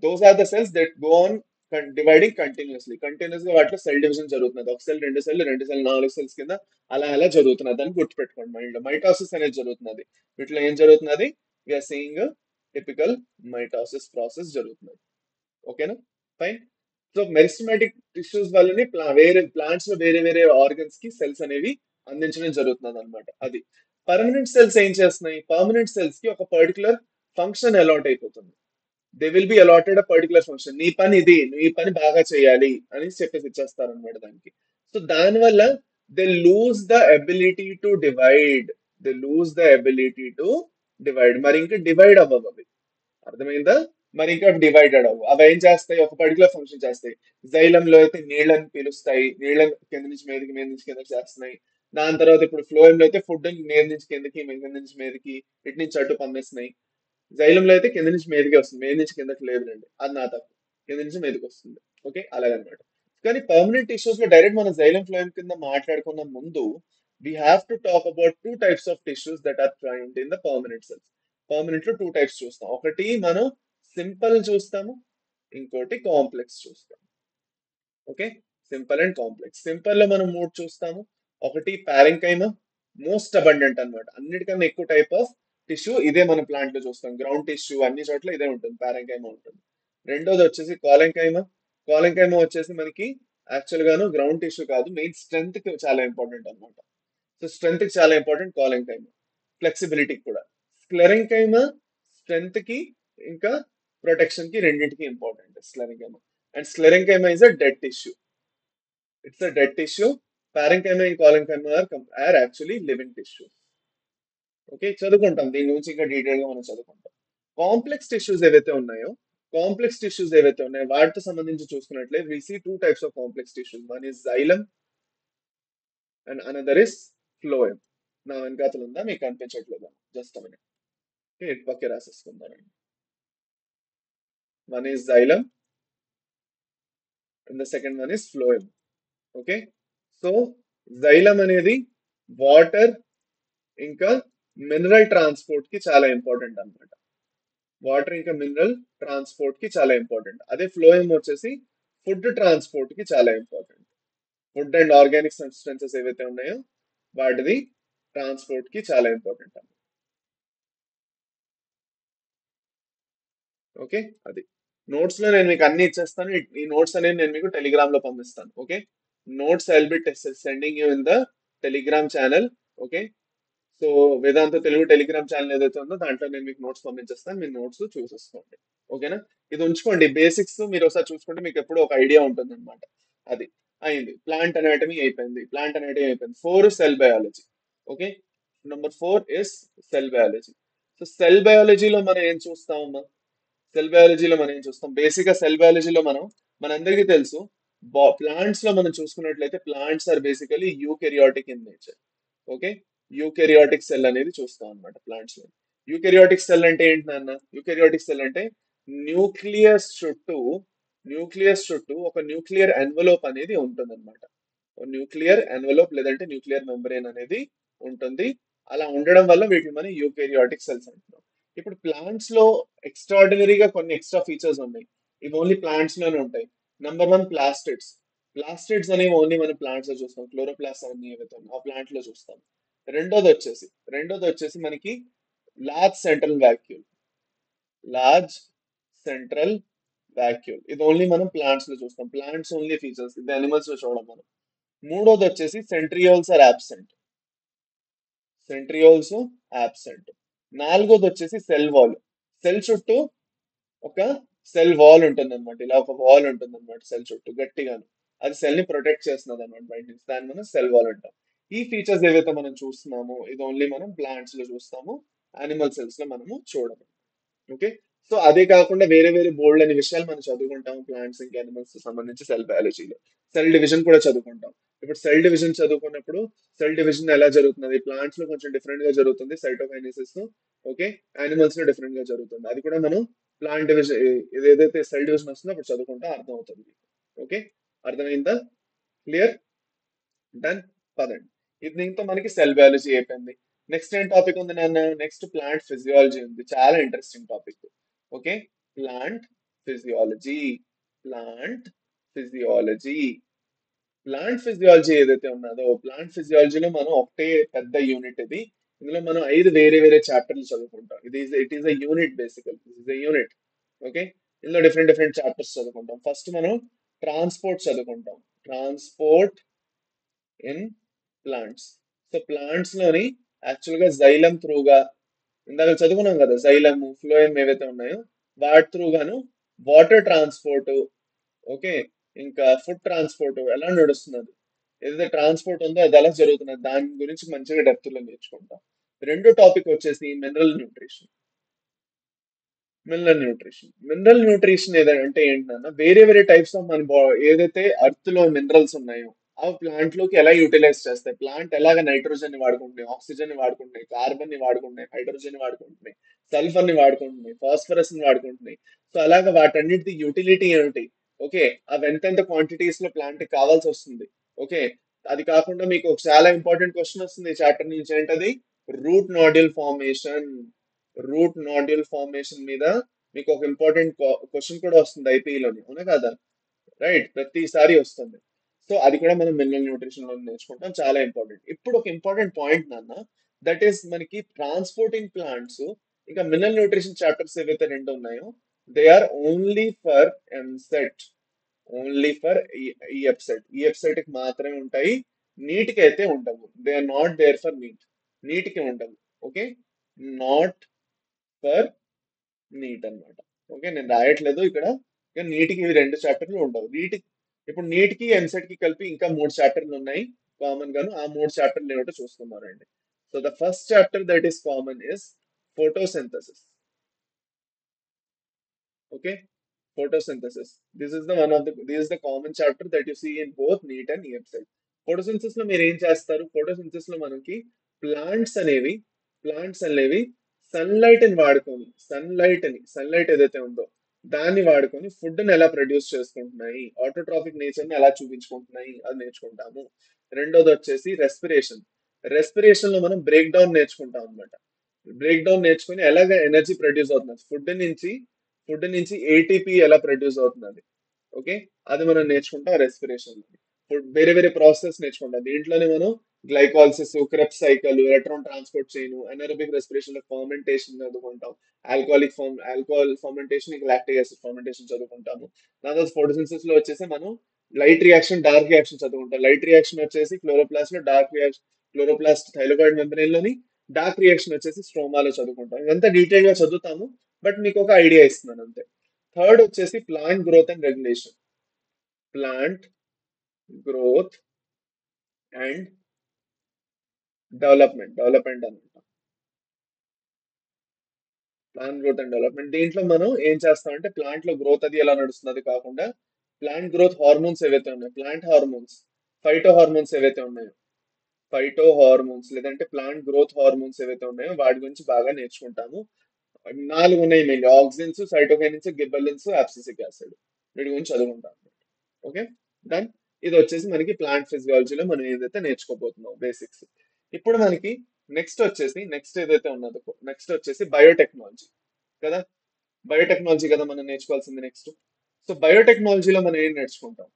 Those are the cells that go on dividing continuously. Continuous గా వాటిలో సెల్ డివిజన్ జరుగుతున్నది. ఒక సెల్, రెండు సెల్, రెండు సెల్, నాలుగు సెల్స్ కింద అలా అలా జరుగుతున్నది అని గుర్తుపెట్టుకోండి మైండ్ లో. మైటాసిస్ అనేది జరుగుతున్నది. వీటిలో ఏం జరుగుతున్నది? We are seeing typical mitosis process జరుగుతుంది. ఓకేనా? ఫైన్. సో మెరిస్టమాటిక్ టిష్యూస్ వల్లనే వేరే ప్లాంట్స్ లో వేరే వేరే ఆర్గన్స్ కి సెల్స్ అనేవి అందించడం జరుగుతుంది అనమాట. అది. పర్మనెంట్ సెల్స్ ఏం చేస్తున్నాయి? పర్మనెంట్ సెల్స్ కి ఒక పర్టికులర్ ఫంక్షన్ అలాట్ అయిపోతుంది. They will be allotted a particular function. నీ పని ఇది, నువ్వు ఈ పని బాగా చేయాలి అని చెప్పేసి ఇచ్చేస్తారు అనమాట దానికి. సో దానివల్ల they lose the ability to divide. They lose the ability to divide. మరి ఇంకా డివైడ్ అవ్వవు అవి. అర్థమైందా? మరి ఇంకా డివైడెడ్ అవ్వు. అవి ఏం చేస్తాయి? ఒక పర్టికులర్ ఫంక్షన్ చేస్తాయి. జైలంలో అయితే నీళ్ళని పీలుస్తాయి, నీళ్ళని కింద నుంచి మీదకి, మీద నుంచి కిందకి చేస్తున్నాయి. దాని తర్వాత ఇప్పుడు ఫ్లోయం లో అయితే ఫుడ్ మీద నుంచి కిందకి, కింద నుంచి మీదకి, ఇటు నుంచి అటు పంపిస్తున్నాయి. జైలంలో అయితే కింద నుంచి మీదకి వస్తుంది, మీద నుంచి కిందకి లేదులేండి, అది నా తప్పు. కింద నుంచి మీదకి వస్తుంది. ఓకే, అలాగనమాట. కానీ పర్మనెంట్ టిష్యూస్ లో డైరెక్ట్ మనం జైలం ఫ్లోయం కింద మాట్లాడుకున్న ముందు we have to talk about two types of tissues that are joined in the permanent cells. Permanent లో టూ టైప్స్ చూస్తాం. ఒకటి మనం సింపుల్ చూస్తాము, ఇంకోటి కాంప్లెక్స్ చూస్తాం. Okay, simple and complex. Simple లో మనం మూడు చూస్తాము. ఒకటి పారెంకైమా, మోస్ట్ అబండెంట్ అన్నమాట, అన్నిటికన్నా ఎక్కువ టైప్ ఆఫ్ టిష్యూ ఇదే మన ప్లాంట్ లో చూస్తాం. గ్రౌండ్ టిష్యూ అన్ని చోట్ల ఇదే ఉంటుంది, పారెంకైమా ఉంటుంది. రెండోది వచ్చేసి కాలెంకైమా. కాలెంకైమా వచ్చేసి మనకి యాక్చువల్ గాను గ్రౌండ్ టిష్యూ కాదు, మెయిన్ స్ట్రెంత్ కి చాలా ఇంపార్టెంట్ అన్నమాట. సో స్ట్రెంత్ కి చాలా ఇంపార్టెంట్ కాలెంకైమా, ఫ్లెక్సిబిలిటీకి కూడా. స్క్లెరెంకైమా స్ట్రెంత్ కి ఇంకా ప్రొటెక్షన్ కి రెండింటికి important sclerenchyma. And sclerenchyma is a dead tissue. It's a dead tissue. Parenchyma and collenchyma are actually living tissues. Okay, చదువుకుంటాం దీని గురించి ఇంకా డీటెయిల్ గా మనం చదువుకుంటాం. కాంప్లెక్స్ టిష్యూస్ ఏవైతే ఉన్నాయో, వాటితో సంబంధించి చూసుకున్నట్లే we see two types of complex tissues. One is xylem and another is phloem. నా వెనకాతలు ఉందా, మీకు కనిపించట్లేదా? Just minute. ఓకే, ఇటు పక్క రాసేసుకుందానండి. One is xylem and the second one is phloem. Okay, so xylem అనేది వాటర్ ఇంకా మినరల్ ట్రాన్స్పోర్ట్ కి చాలా ఇంపార్టెంట్ అన్నమాట. వాటర్ ఇంకా మినరల్ ట్రాన్స్పోర్ట్ కి చాలా ఇంపార్టెంట్. అదే ఫ్లోయం వచ్చేసి ఫుడ్ ట్రాన్స్పోర్ట్ కి చాలా important. Food and organic substances ఏవైతే ఉన్నాయో వాటిది ట్రాన్స్పోర్ట్ కి చాలా ఇంపార్టెంట్ అన్నమాట. ఓకే, అది నోట్స్ లో నేను మీకు అన్ని ఇచ్చేస్తాను. ఈ నోట్స్ అనేది నేను మీకు టెలిగ్రామ్ లో పంపిస్తాను. Okay, notes I will be sending you in the Telegram channel. Okay, so Vedanta Telugu Telegram channel ఏదైతే ఉందో దాంట్లో నేను మీకు నోట్స్ పంపించేస్తాను, మీరు నోట్స్ చూసేసుకోండి. ఓకేనా, ఇది ఉంచుకోండి బేసిక్స్, మీరు ఒకసారి చూసుకుంటే మీకు ఎప్పుడు ఒక ఐడియా ఉంటుంది అనమాట. అది అయింది. ప్లాంట్ అనాటమీ అయిపోయింది, four cell biology. Okay, number four is cell biology. So cell బయాలజీలో మనం ఏం చూస్తామమ్మా? బేసిక్ గా సెల్ బయాలజీలో మనందరికీ తెలుసు, ప్లాంట్స్ లో మనం చూసుకున్నట్లయితే plants are basically eukaryotic in nature. Okay, eukaryotic cell అనేది చూస్తాం అనమాట ప్లాంట్స్ లో. యూకెరియాటిక్ సెల్ అంటే ఏంటి నాన్న? యూకెరియాటిక్ సెల్ అంటే న్యూక్లియస్ చుట్టూ ఒక న్యూక్లియర్ ఎన్వలోప్ అనేది ఉంటుంది అనమాట. న్యూక్లియర్ ఎన్వలోప్ లేదంటే న్యూక్లియర్ మెంబ్రేన్ అనేది ఉంటుంది. అలా ఉండడం వల్ల వీటిని మనం యూకెరియాటిక్ సెల్స్ అంటున్నాం. ఇప్పుడు ప్లాంట్స్ లో ఎక్స్ట్రాడినరీగా కొన్ని ఎక్స్ట్రా ఫీచర్స్ ఉన్నాయి. ఇవి ఓన్లీ ప్లాంట్స్ లోనే ఉంటాయి. Number one, plastids. ప్లాస్టిడ్స్ అనేవి ఓన్లీ మనం ప్లాంట్స్ లో చూస్తాం. క్లోరోప్లాస్ట్ అవన్నీ ఏవైతే ఉన్నాయో ఆ ప్లాంట్ లో చూస్తాం. రెండోది వచ్చేసి మనకి large central vacuole. Large central vacuole ఇది ఓన్లీ మనం ప్లాంట్స్ లో చూస్తాం. ప్లాంట్స్ ఓన్లీ ఫీచర్స్, ఇది అనిమల్స్ లో చూడం మనం. మూడోది వచ్చేసి centrioles are absent. Centrioles absent. నాలుగోది వచ్చేసి సెల్ వాల్. సెల్ చుట్టూ ఒక సెల్ వాల్ ఉంటుంది అనమాట. ఇలా ఒక వాల్ ఉంటుంది అనమాట సెల్ చుట్టూ గట్టిగాను. అది సెల్ ని ప్రొటెక్ట్ చేస్తున్నది అనమాట బయట నుంచి. దాన్ని మనం సెల్ వాల్ అంటాం. ఈ ఫీచర్స్ ఏవైతే మనం చూస్తున్నామో ఇది ఓన్లీ మనం ప్లాంట్స్ లో చూస్తాము, యానిమల్ సెల్స్ లో మనము చూడము. ఓకే, సో అదే కాకుండా వేరే వేరే బోల్డ్ అనే విషయాలు మనం చదువుకుంటాం ప్లాంట్స్ ఇంకా యానిమల్స్ సంబంధించి సెల్ బయాలజీలో. సెల్ డివిజన్ కూడా చదువుకుంటాం. ఇప్పుడు సెల్ డివిజన్ చదువుకున్నప్పుడు సెల్ డివిజన్ ఎలా జరుగుతుంది? ప్లాంట్స్ లో కొంచెం డిఫరెంట్ గా జరుగుతుంది సైటోకైనెసిస్. ఓకే, యానిమల్స్ లో డిఫరెంట్ గా జరుగుతుంది. అది కూడా మనం ప్లాంట్ డివిజన్ ఏదైతే సెల్ డివిజన్ వస్తుందో అప్పుడు చదువుకుంటే అర్థం అవుతుంది. ఓకే, అర్థమైందా? క్లియర్? డన్. పదండి, ఇది దీంతో మనకి సెల్ బయాలజీ అయిపోయింది. నెక్స్ట్ ఏం టాపిక్ ఉంది నాన్న? నెక్స్ట్ ప్లాంట్ ఫిజియాలజీ ఉంది, చాలా interesting topic. Okay, plant physiology. Plant physiology plant physiology ఏదైతే ఉన్నదో ప్లాంట్ ఫిజియాలజీలో మనం ఒకటే పెద్ద యూనిట్ ఇది. ఇందులో మనం 5 వేరే వేరే చాప్టర్లు చదువుకుంటాం. ఇట్ ఈస్ అ యూనిట్, బేసికల్ this is a unit. Okay, ఇందులో డిఫరెంట్ డిఫరెంట్ చాప్టర్స్ చదువుకుంటాం. ఫస్ట్ మనం ట్రాన్స్పోర్ట్ చదువుకుంటాం. Transport in plants. So plants లోని యాక్చువల్ గా జైలం త్రూగా, ఇందాక చదువుకున్నాం కదా జైలమ్ ఫ్లోయం ఏవైతే ఉన్నాయో వాటి త్రూ గాను వాటర్ ట్రాన్స్పోర్ట్, ఓకే, ఇంకా ఫుడ్ ట్రాన్స్పోర్ట్ ఎలా నడుస్తున్నది, ఏదైతే ట్రాన్స్పోర్ట్ ఉందో అది ఎలా జరుగుతున్నది, దాని గురించి మంచిగా డెప్త్ లో నేర్చుకుంటాం. రెండో టాపిక్ వచ్చేసి మినరల్ న్యూట్రిషన్. మినరల్ న్యూట్రిషన్ ఏదంటే ఏంటన్నా, వేరే వేరే టైప్స్ ఆఫ్ ఏదైతే అర్త్ లో మినరల్స్ ఉన్నాయో ఆ ప్లాంట్ లోకి ఎలా యూటిలైజ్ చేస్తాయి. ప్లాంట్ ఎలాగ నైట్రోజన్ ని వాడుకుంటున్నాయి, ఆక్సిజన్ ని వాడుకుంటున్నాయి, కార్బన్ ని వాడుకుంటున్నాయి, హైడ్రోజన్ ని వాడుకుంటున్నాయి, సల్ఫర్ ని వాడుకుంటున్నాయి, ఫాస్ఫరస్ ని వాడుకుంటున్నాయి. సో అలాగా వాటన్నిటి యూటిలిటీ ఏమిటి? ఓకే, అవి ఎంతెంత క్వాంటిటీస్ లో ప్లాంట్ కావాల్సి వస్తుంది. ఓకే, అది కాకుండా మీకు ఒక చాలా ఇంపార్టెంట్ క్వశ్చన్ వస్తుంది ఈ చాప్టర్ నుంచి, ఏంటది? Root nodule formation. Root nodule formation మీద మీకు ఒక ఇంపార్టెంట్ క్వశ్చన్ కూడా వస్తుంది ఐపీలోని, అవునా కదా? రైట్, ప్రతిసారి వస్తుంది. సో అది కూడా మనం మినరల్ న్యూట్రిషన్ లో నేర్చుకుంటాం, చాలా ఇంపార్టెంట్. ఇప్పుడు ఒక ఇంపార్టెంట్ పాయింట్ నాన్న, దట్ ఈస్ మనకి ట్రాన్స్పోర్టింగ్ ప్లాంట్స్ ఇంకా మినరల్ న్యూట్రిషన్ చాప్టర్స్ ఏవైతే రెండు ఉన్నాయో, they are only for EAMCET. Only for ఈ వెబ్సైట్, ఈ వెబ్సైట్ కి మాత్రమే ఉంటాయి. నీటికి అయితే ఉండవు. They are not there for NEET. నీటికి ఉండవు. ఓకే, నాట్ ఫర్ నీట్ అన్నమాట. ఓకే, నేను రాయట్లేదు ఇక్కడ. ఇక నీటికి ఇవి రెండు చాప్టర్లు ఉండవు. ఇప్పుడు నీటికి ఎంసెట్ కి కలిపి ఇంకా మూడు చాప్టర్లు ఉన్నాయి కామన్ గాను. ఆ మూడు చాప్టర్లు ఏమిటో చూస్తున్నారండి. So the first chapter that is common is photosynthesis. Okay, photosynthesis. This is the common chapter that you see in both NEET and EAMCET. Photosynthesis లో మీరు ఏం చేస్తారు? ఫోటోసింథసిస్ లో మనకి ప్లాంట్స్ అనేవి ప్లాంట్స్ అనేవి సన్లైట్ ని వాడుకొని, సన్లైట్ ఏదైతే ఉందో దాన్ని వాడుకొని ఫుడ్ ని ఎలా ప్రొడ్యూస్ చేసుకుంటున్నాయి, ఆటోట్రాఫిక్ నేచర్ ని ఎలా చూపించుకుంటున్నాయి, అది నేర్చుకుంటాము. రెండోది వచ్చేసి రెస్పిరేషన్. రెస్పిరేషన్ లో మనం బ్రేక్ డౌన్ నేర్చుకుంటాం అనమాట. బ్రేక్ డౌన్ నేర్చుకొని ఎలాగ ఎనర్జీ ప్రొడ్యూస్ అవుతుంది ఫుడ్ నుంచి ఏటీపీ ఎలా ప్రొడ్యూస్ అవుతుంది. ఓకే, అది మనం నేర్చుకుంటాం రెస్పిరేషన్. ఫుడ్ వేరే వేరే ప్రాసెస్ నేర్చుకుంటాం. దీంట్లోనే మనం glycolysis, Krebs cycle, electron transport chain, anaerobic respiration లో ఫర్మెంటేషన్ చదువుకుంటాం. ఆల్కహాల్ ఫర్మెంటేషన్, ఇంకా లాక్టిక్ యాసిడ్ ఫర్మెంటేషన్ చదువుకుంటాము. దాని తర్వాత ఫోటోసిన్సిస్ లో వచ్చేసి మనం లైట్ రియాక్షన్, డార్క్ రియాక్షన్ చదువుకుంటాం. లైట్ రియాక్షన్ వచ్చేసి క్లోరోప్లాస్ట్ లో, క్లోరోప్లాస్ట్ థైలాకోయిడ్ మెంబ్రేన్ లోని. డార్క్ రియాక్షన్ వచ్చేసి స్ట్రోమాలో చదువుకుంటాం. ఇదంతా డీటెయిల్ గా చదువుతాము, బట్ మీకు ఒక ఐడియా ఇస్తున్నాను అంతే. థర్డ్ వచ్చేసి plant growth and regulation. Plant growth and development అనమాట. ప్లాంట్ గ్రోత్ అండ్ డెవలప్మెంట్ దీంట్లో మనం ఏం చేస్తామంటే, ప్లాంట్ లో గ్రోత్ అది ఎలా నడుస్తుంది కాకుండా, ప్లాంట్ గ్రోత్ హార్మోన్స్ ఏవైతే ఉన్నాయో, ప్లాంట్ హార్మోన్స్, ఫైటో హార్మోన్స్ ఏవైతే ఉన్నాయో, ఫైటో హార్మోన్స్ లేదంటే ప్లాంట్ గ్రోత్ హార్మోన్స్ ఏవైతే ఉన్నాయో వాటి గురించి బాగా నేర్చుకుంటాము. నాలుగు ఉన్నాయి main: auxins, cytokinins, gibberellins, abscisic acid. వీటి గురించి చదువుకుంటాం. Okay, done. ఇది వచ్చేసి మనకి ప్లాంట్ ఫిజియాలజీలో మనం ఏదైతే నేర్చుకోబోతున్నాం బేసిక్స్. ఇప్పుడు మనకి నెక్స్ట్ ఏదైతే ఉన్నదో, నెక్స్ట్ వచ్చేసి బయోటెక్నాలజీ కదా. బయోటెక్నాలజీ కదా మనం నేర్చుకోవాల్సింది నెక్స్ట్. సో బయోటెక్నాలజీలో మనం ఏం నేర్చుకుంటాం?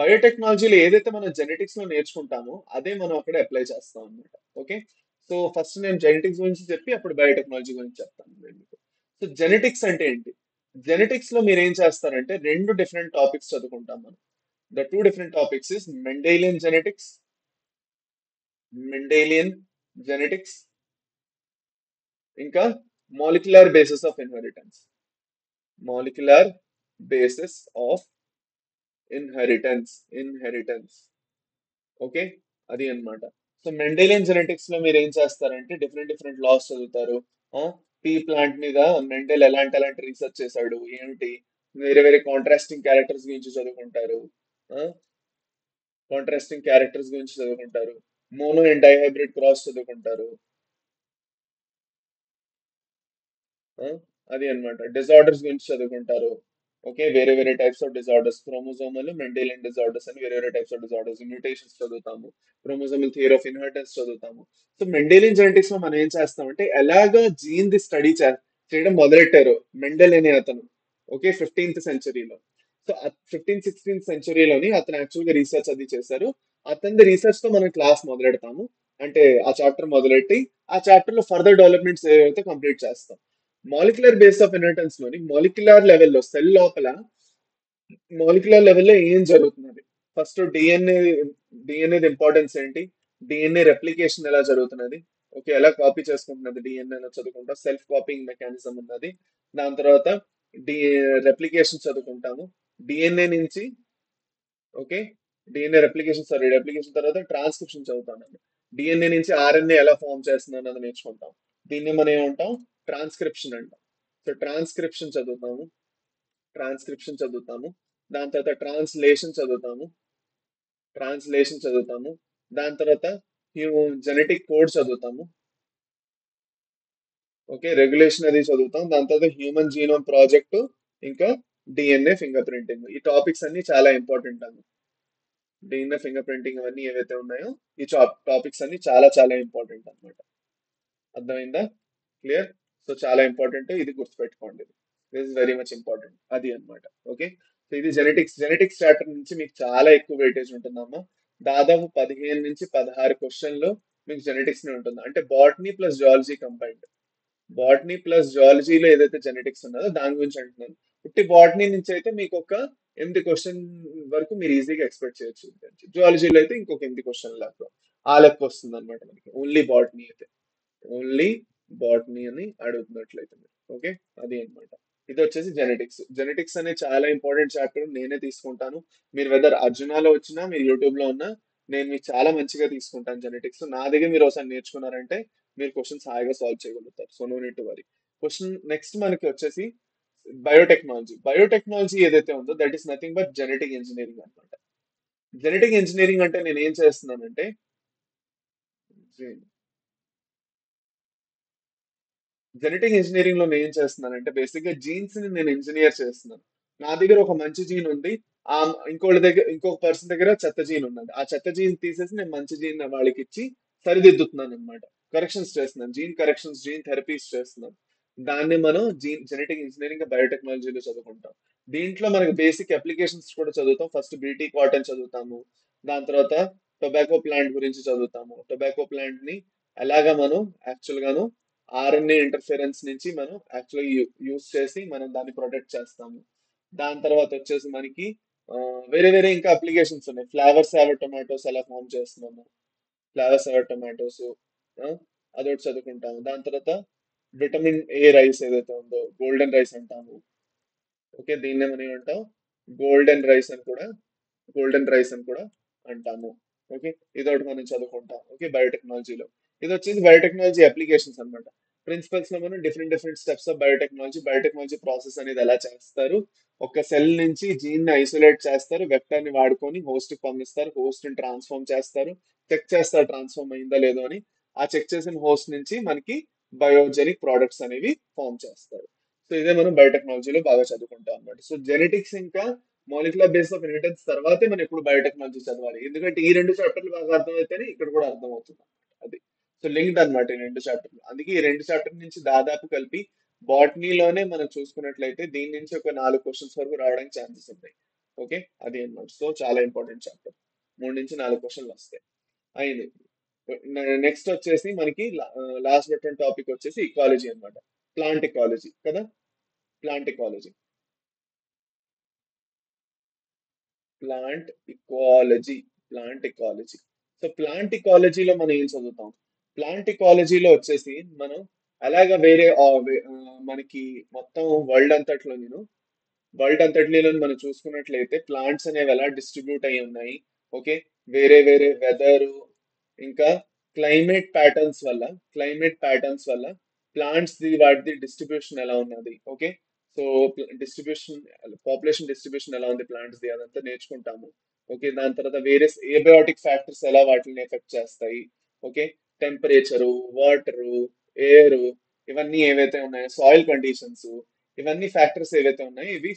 బయోటెక్నాలజీలో ఏదైతే మనం జెనెటిక్స్ లో నేర్చుకుంటామో అదే మనం అక్కడ అప్లై చేస్తాం అనమాట. ఓకే, సో ఫస్ట్ నేను జెనెటిక్స్ గురించి చెప్పి అప్పుడు బయోటెక్నాలజీ గురించి చెప్తాను నేను మీకు. సో జెనెటిక్స్ అంటే ఏంటి? జెనెటిక్స్ లో మీరు ఏం చేస్తారంటే రెండు డిఫరెంట్ టాపిక్స్ చదువుకుంటాం మనం. The two different topics is Mendelian genetics, ఇంకా molecular basis of inheritance. Molecular basis of inheritance. Okay, అది అన్నమాట. సో మెండేలియన్ జెనెటిక్స్ లో మీరు ఏం చేస్తారంటే డిఫరెంట్ డిఫరెంట్ లాస్ చదువుతారు. పీ ప్లాంట్ మీద మెండెల్ ఎలాంటి రీసెర్చ్ చేశాడు, ఏమిటి, వేరే వేరే కాంట్రాస్టింగ్ క్యారెక్టర్స్ గురించి చదువుకుంటారు. మోనో అండ్ డైహైబ్రిడ్ క్రాస్ చదువుకుంటారు. ఆ, అది అన్నమాట. డిజార్డర్స్ గురించి చదువుకుంటారు. ఓకే, వేరే వేరే types of disorders, chromosomal Mendelian disorders అని వేరే వేరే టైప్స్ ఆఫ్ డిజార్డర్స్, మ్యూటేషన్స్ చదువుతాము. క్రోమోజోమల్ థియరీ ఆఫ్ ఇన్హెరిటెన్స్ చదువుతాము. సో మెండేలియన్ జెనెటిక్స్ లో మనం ఏం చేస్తామంటే ఎలాగా జీన్ ది స్టడీ చేయడం మొదలెట్టారు మెండెల్ అనే అతను. Okay, 15th సెంచరీలో. సో 16th సెంచరీలోని అతను యాక్చువల్ గా రీసెర్చ్ అది చేశారు. అతని రీసెర్చ్ తో మనం క్లాస్ మొదలెడతాము. అంటే ఆ చాప్టర్ మొదలెట్టి ఆ చాప్టర్ లో ఫర్దర్ డెవలప్మెంట్స్ ఏవైతే కంప్లీట్ చేస్తాం. మాలిక్యులర్ బేస్ ఆఫ్ ఇన్హెరిటెన్స్ లోని మాలిక్యులర్ లెవెల్లో సెల్ లోపల మాలిక్యులర్ లెవెల్లో ఏం జరుగుతున్నది? ఫస్ట్ డిఎన్ఏ ఇంపార్టెన్స్ ఏంటి? డిఎన్ఏ రెప్లికేషన్ ఎలా జరుగుతున్నది? ఓకే, ఎలా కాపీ చేసుకుంటున్నది డిఎన్ఏ చదువుకుంటాం. సెల్ఫ్ కాపీయింగ్ మెకానిజం ఉన్నది. దాని తర్వాత డి రెప్లికేషన్ చదువుకుంటాము. డిఎన్ఏ నుంచి ఓకే, రెప్లికేషన్ తర్వాత ట్రాన్స్క్రిప్షన్ చదువుతాం. డిఎన్ఏ నుంచి ఆర్ఎన్ఏ ఎలా ఫామ్ చేస్తుంది అన్నది నేర్చుకుంటాం. దీన్ని మనం ఏమంటాం? ట్రాన్స్క్రిప్షన్ అంటాం. సో ట్రాన్స్క్రిప్షన్ చదువుతాము. దాని తర్వాత ట్రాన్స్లేషన్ చదువుతాము. దాని తర్వాత జెనెటిక్ కోడ్ చదువుతాము. ఓకే, రెగ్యులేషన్ అది చదువుతాం. దాని తర్వాత హ్యూమన్ జీనోమ్ ప్రాజెక్ట్, ఇంకా డిఎన్ఏ ఫింగర్ ప్రింటింగ్. ఈ టాపిక్స్ అన్ని చాలా ఇంపార్టెంట్ అన్నమాట. డిఎన్ఏ ఫింగర్ ప్రింటింగ్ అవన్నీ ఏవైతే ఉన్నాయో ఈ టాపిక్స్ అన్ని చాలా చాలా ఇంపార్టెంట్ అన్నమాట. అర్థమైందా? క్లియర్? సో చాలా ఇంపార్టెంట్, ఇది గుర్తుపెట్టుకోండి. This is very much important అది అన్నమాట. ఓకే, సో ఇది జెనెటిక్స్ చాప్టర్ నుంచి మీకు చాలా ఎక్కువ వెయిటేజ్ ఉంటుందమ్మా. దాదాపు 15 నుంచి 16 క్వశ్చన్లు మీకు జెనెటిక్స్ ని ఉంటుంది, అంటే botany plus zoology combined. Botany plus జువాలజీలో ఏదైతే జెనెటిక్స్ ఉన్నదో దాని గురించి అంటున్నాను. పుట్టి బాటనీ నుంచి అయితే మీకు ఒక 8 క్వశ్చన్ వరకు మీరు ఈజీగా ఎక్స్పెక్ట్ చేయొచ్చు. జువాలజీలో అయితే ఇంకొక 8 క్వశ్చన్ లెక్క ఆ లెక్క వస్తుంది అనమాట మనకి, ఓన్లీ బాటనీ అయితే. ఓన్లీ బాటనీ అని అడుగుతున్నట్లయితే మీరు. ఓకే, అది అన్నమాట. ఇది వచ్చేసి జెనెటిక్స్. జెనెటిక్స్ అనేది చాలా ఇంపార్టెంట్ చాప్టర్, నేనే తీసుకుంటాను. మీరు వెదర్ అర్జునాలో వచ్చినా మీరు యూట్యూబ్ లో ఉన్నా నేను మీకు చాలా మంచిగా తీసుకుంటాను జెనెటిక్స్. నా దగ్గర మీరు ఒకసారి నేర్చుకున్నారంటే మీరు క్వశ్చన్స్ హాయిగా సాల్వ్ చేయగలుగుతారు. So no need to worry. Question next మనకి వచ్చేసి బయోటెక్నాలజీ. బయోటెక్నాలజీ ఏదైతే ఉందో that is nothing but genetic engineering అనమాట. జెనెటిక్ ఇంజనీరింగ్ అంటే నేను ఏం చేస్తున్నానంటే జెనెటిక్ ఇంజనీరింగ్ లో నేను ఏం చేస్తున్నానంటే బేసిక్ గా జీన్స్ ని నేను ఇంజనీర్ చేస్తున్నాను. నా దగ్గర ఒక మంచి జీన్ ఉంది, ఆ ఇంకోటి దగ్గర ఇంకొక పర్సన్ దగ్గర చెత్త జీన్ ఉన్నది. ఆ చెత్త జీన్ తీసేసి నేను మంచి జీన్ వాళ్ళకి ఇచ్చి సరిదిద్దుతున్నాను అనమాట. కరెక్షన్స్ చేస్తున్నాను, జీన్ కరెక్షన్స్, జీన్ థెరపీస్ చేస్తున్నాను. దాన్ని మనం జెనెటిక్ ఇంజనీరింగ్ బయోటెక్నాలజీలో చదువుకుంటాం. దీంట్లో మనకి బేసిక్ అప్లికేషన్స్ కూడా చదువుతాం. ఫస్ట్ బీటీ కాటన్ చదువుతాము, దాని తర్వాత టొబాకో ప్లాంట్ గురించి చదువుతాము. టొబాకో ప్లాంట్ ని ఎలాగా మనం యాక్చువల్ గాను ఆర్ఎన్ఏ ఇంటర్ఫిరెన్స్ నుంచి మనం యాక్చువల్గా యూస్ చేసి మనం దాన్ని ప్రొటెక్ట్ చేస్తాము. దాని తర్వాత వచ్చేసి మనకి ఆ, వేరే వేరే ఇంకా అప్లికేషన్స్ ఉన్నాయి. ఫ్లవర్ సావర్ టొమాటోస్ ఎలా ఫామ్ చేస్తున్నాము, ఫ్లవర్ సావర్ టొమాటోస్ అదొకటి చదువుకుంటాము. దాని తర్వాత విటమిన్ ఏ రైస్ ఏదైతే ఉందో గోల్డెన్ రైస్ అంటాము. ఓకే, దీన్ని మనం ఏమంటాం, గోల్డెన్ రైస్ అని కూడా గోల్డెన్ రైస్ అని కూడా అంటాము. ఓకే, ఇదొకటి మనం చదువుకుంటాం. ఓకే, బయోటెక్నాలజీలో ఇది వచ్చేసి బయోటెక్నాలజీ అప్లికేషన్స్ అన్నమాట. ప్రిన్సిపల్స్ లో మనం different different steps of biotechnology process అనేది ఎలా చేస్తారు. ఒక సెల్ నుంచి జీన్ ని ఐసోలేట్ చేస్తారు, వెక్టర్ ని వాడుకొని హోస్ట్ కి పంపిస్తారు, హోస్ట్ ని ట్రాన్స్ఫార్మ్ చేస్తారు, చెక్ చేస్తారు ట్రాన్స్ఫార్మ్ అయిందా లేదో అని. ఆ చెక్ చేసిన హోస్ట్ నుంచి మనకి బయోజెనిక్ ప్రోడక్ట్స్ అనేవి ఫామ్ చేస్తారు. సో ఇదే మనం బయోటెక్నాలజీలో బాగా చదువుకుంటాం అన్నమాట. సో జెనెటిక్స్ ఇంకా మాలిక్యులర్ బేస్ ఆఫ్ ఇన్హెరిటెన్స్ తర్వాతే మనం ఎప్పుడు బయోటెక్నాలజీ చదవాలి, ఎందుకంటే ఈ 2 చాప్టర్లు బాగా అర్థమైతేనే ఇక్కడ కూడా అర్థమవుతుంది. అది సో లింక్డ్ అనమాట ఈ 2 చాప్టర్లు. అందుకే ఈ 2 చాప్టర్ నుంచి దాదాపు కలిపి బాటనీలోనే మనం చూసుకున్నట్లయితే దీని నుంచి ఒక 4 క్వశ్చన్స్ వరకు రావడానికి ఛాన్సెస్ ఉంటాయి. ఓకే, అది అన్నమాట. సో చాలా ఇంపార్టెంట్ చాప్టర్. 3 నుంచి 4 క్వశ్చన్లు వస్తాయి. అయింది. నెక్స్ట్ వచ్చేసి మనకి లాస్ట్ బట్ టాపిక్ వచ్చేసి ఇకాలజీ అన్నమాట. ప్లాంట్ ఇకాలజీ కదా, plant ecology. Plant ecology plant ecology so plant ఇకాలజీలో మనం ఏం చదువుతాం. ప్లాంట్ ఇకాలజీలో వచ్చేసి మనం అలాగా వేరే మనకి మొత్తం వరల్డ్ అంతట్లో మనం చూసుకున్నట్లయితే ప్లాంట్స్ అనేవి ఎలా డిస్ట్రిబ్యూట్ అయి ఉన్నాయి. ఓకే, వేరే వేరే వెదర్ ఇంకా క్లైమేట్ ప్యాటర్న్స్ వల్ల ప్లాంట్స్ ది వాటిది డిస్ట్రిబ్యూషన్ ఎలా ఉన్నది. Okay, so distribution population distribution ఎలా ఉంది ప్లాంట్స్ ది అదంతా నేర్చుకుంటాము. ఓకే, దాని తర్వాత వేరే ఏబయోటిక్ ఫ్యాక్టర్స్ ఎలా వాటిని ఎఫెక్ట్ చేస్తాయి. ఓకే, టెంపరేచరు, వాటరు, ఎయిర్, ఇవన్నీ ఏవైతే ఉన్నాయో సాయిల్ కండిషన్స్, ఇవన్నీ ఫ్యాక్టర్స్ ఏవైతే ఉన్నాయో ఇవి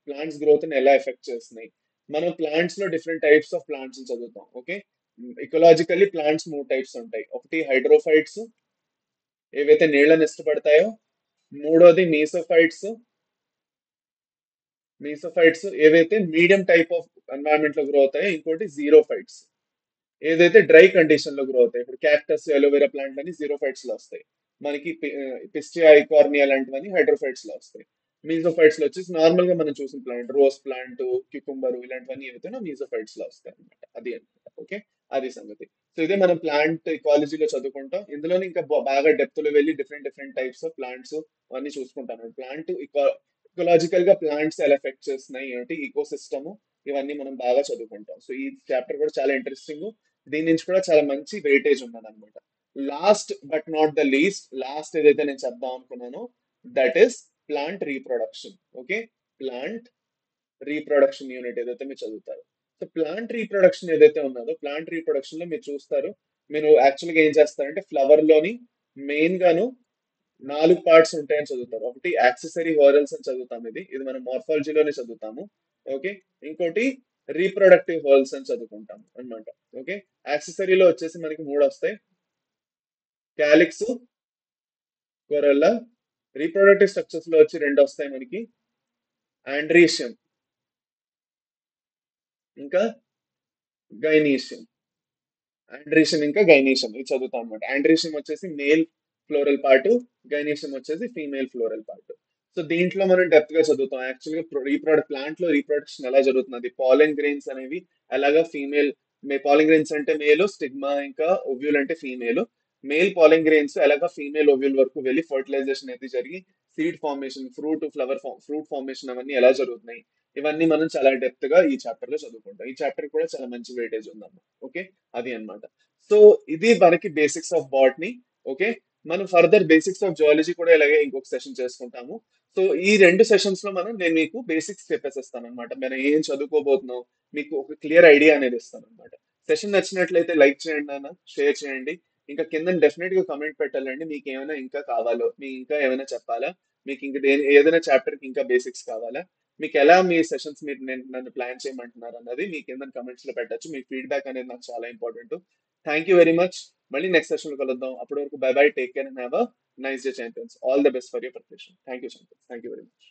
ప్లాంట్స్ గ్రోత్ ని ఎలా ఎఫెక్ట్ చేస్తున్నాయి. మనం ప్లాంట్స్ లో డిఫరెంట్ టైప్స్ ఆఫ్ ప్లాంట్స్ చదువుతాం. ఓకే, ఇకలాజికల్లీ ప్లాంట్స్ 3 టైప్స్ ఉంటాయి. ఒకటి హైడ్రోఫైట్స్ ఏవైతే నీళ్ళని ఇష్టపడతాయో, మూడోది మీసోఫైట్స్ ఏవైతే మీడియం టైప్ ఆఫ్ ఎన్వైరన్మెంట్ లో గ్రో అవుతాయో, ఇంకోటి జీరోఫైట్స్ ఏదైతే డ్రై కండిషన్ లో గ్రో అవుతాయి. ఇప్పుడు క్యాక్టస్, అలోవెరా ప్లాంట్ అని జీరోఫైట్స్ లో వస్తాయి. మనకి పిస్టియా ఐకార్నియా లాంటివన్నీ హైడ్రోఫైట్స్ లో వస్తాయి. మీజోఫైట్స్ లో వచ్చేసి నార్మల్ గా మనం చూసిన ప్లాంట్ రోజ్ ప్లాంట్, క్యూకుంబర్ ఇలాంటివన్నీ ఏవైతే మీజోఫైట్స్ లో వస్తాయి అనమాట. అది అనమాట. ఓకే, అది సంగతి. సో ఇదే మనం ప్లాంట్ ఇకాలజీలో చదువుకుంటాం. ఇందులోనే ఇంకా బాగా డెప్త్ లో వెళ్ళి different different types of plants అన్ని చూసుకుంటాం. ఇకలాజికల్ గా ప్లాంట్స్ ఎలా ఎఫెక్ట్ చేస్తున్నాయి ఏంటి, ఈకో సిస్టమ్, ఇవన్నీ మనం బాగా చదువుకుంటాం. సో ఈ చాప్టర్ కూడా చాలా ఇంట్రెస్టింగ్. దీని నుంచి కూడా చాలా మంచి వెయిటేజ్ ఉన్నది అనమాట. Last but not the least, last ఏదైతే నేను చెప్దాం అనుకున్నానో that is plant reproduction. Okay, plant reproduction unit ఏదైతే మీరు చదువుతారు. సో ప్లాంట్ రీప్రొడక్షన్ ఏదైతే ఉన్నదో ప్లాంట్ రీప్రొడక్షన్ లో మీరు చూస్తారు, మీరు యాక్చువల్ గా ఏం చేస్తారంటే ఫ్లవర్ లోని మెయిన్ గాను 4 పార్ట్స్ ఉంటాయని చదువుతారు. ఒకటి యాక్సెసరీ హోరల్స్ అని చదువుతాం, ఇది ఇది మనం మార్ఫాలజీలోనే చదువుతాము. ఓకే, ఇంకోటి రీప్రొడక్టివ్ హోల్స్ అని చదువుకుంటాం అన్నమాట. ఓకే. యాక్సెసరీలో వచ్చేసి మనకి మూడు వస్తాయి: క్యాలిక్స్, కొరల్లా. రీప్రొడక్టివ్ స్ట్రక్చర్స్ లో వచ్చి రెండు వస్తాయి మనకి: ఆండ్రీషియం, ఇంకా గైనీషియం. ఆండ్రీషియం ఇంకా గైనీషియం ఇది చదువుతాం అనమాట. ఆండ్రీషియం వచ్చేసి మేల్ ఫ్లోరల్ పార్ట్, గైనీషియం వచ్చేసి ఫీమేల్ ఫ్లోరల్ పార్ట్. సో దీంట్లో మనం డెప్త్ గా చదువుతాం యాక్చువల్గా ప్లాంట్ లో రీప్రొడక్షన్ ఎలా జరుగుతుంది, పాలిన్ గ్రెయిన్స్ అనేవి ఎలాగా ఫీమేల్, పాలిన్ గ్రెయిన్స్ అంటే మేలు, స్టిగ్మా ఇంకా ఓవ్యూల్ అంటే ఫీమేల్. మేల్ పాలిన్ గ్రెయిన్స్ ఎలాగా ఫీమేల్ ఓవ్యూల్ వరకు వెళ్ళి ఫర్టిలైజేషన్ అయితే జరిగి సీడ్ ఫార్మేషన్, ఫ్రూట్ ఫార్మేషన్ అవన్నీ ఎలా జరుగుతున్నాయి, ఇవన్నీ మనం చాలా డెప్త్ గా ఈ చాప్టర్ లో చదువుకుంటాం. ఈ చాప్టర్ కూడా చాలా మంచి వెయిటేజ్ ఉందన్నమాట. ఓకే. అది అన్నమాట. సో ఇది మనకి బేసిక్స్ ఆఫ్ బాటనీ. ఓకే. మనం ఫర్దర్ బేసిక్స్ ఆఫ్ జువాలజీ కూడా ఇలాగే ఇంకొక సెషన్ చేసుకుంటాము. సో ఈ రెండు సెషన్స్ లో నేను మీకు బేసిక్స్ చెప్పేసేస్తాను అనమాట. మనం ఏం చదువుకోబోతున్నాం, మీకు ఒక క్లియర్ ఐడియా అనేది ఇస్తాను అనమాట. సెషన్ నచ్చినట్లయితే లైక్ చేయండి అన్న, షేర్ చేయండి. ఇంకా కింద డెఫినెట్ గా కామెంట్ పెట్టాలండి మీకు ఏమైనా ఇంకా కావాలో, మీకు ఇంకా ఏమైనా చెప్పాలా, మీకు ఇంకా ఏదైనా చాప్టర్ కి ఇంకా బేసిక్స్ కావాలా, మీకు ఎలా మీ సెషన్స్ మీరు నన్ను ప్లాన్ చేయమంటున్నారు అన్నది మీ కింద కమెంట్స్ లో పెట్టచ్చు. మీ ఫీడ్బ్యాక్ అనేది నాకు చాలా important. Thank you very much. మళ్ళీ నెక్స్ట్ సెషన్ లో కలుద్దాం. అప్పటి వరకు bye bye, take care and have a nice day champions. All the best for your preparation. Thank you champions. Thank you very much.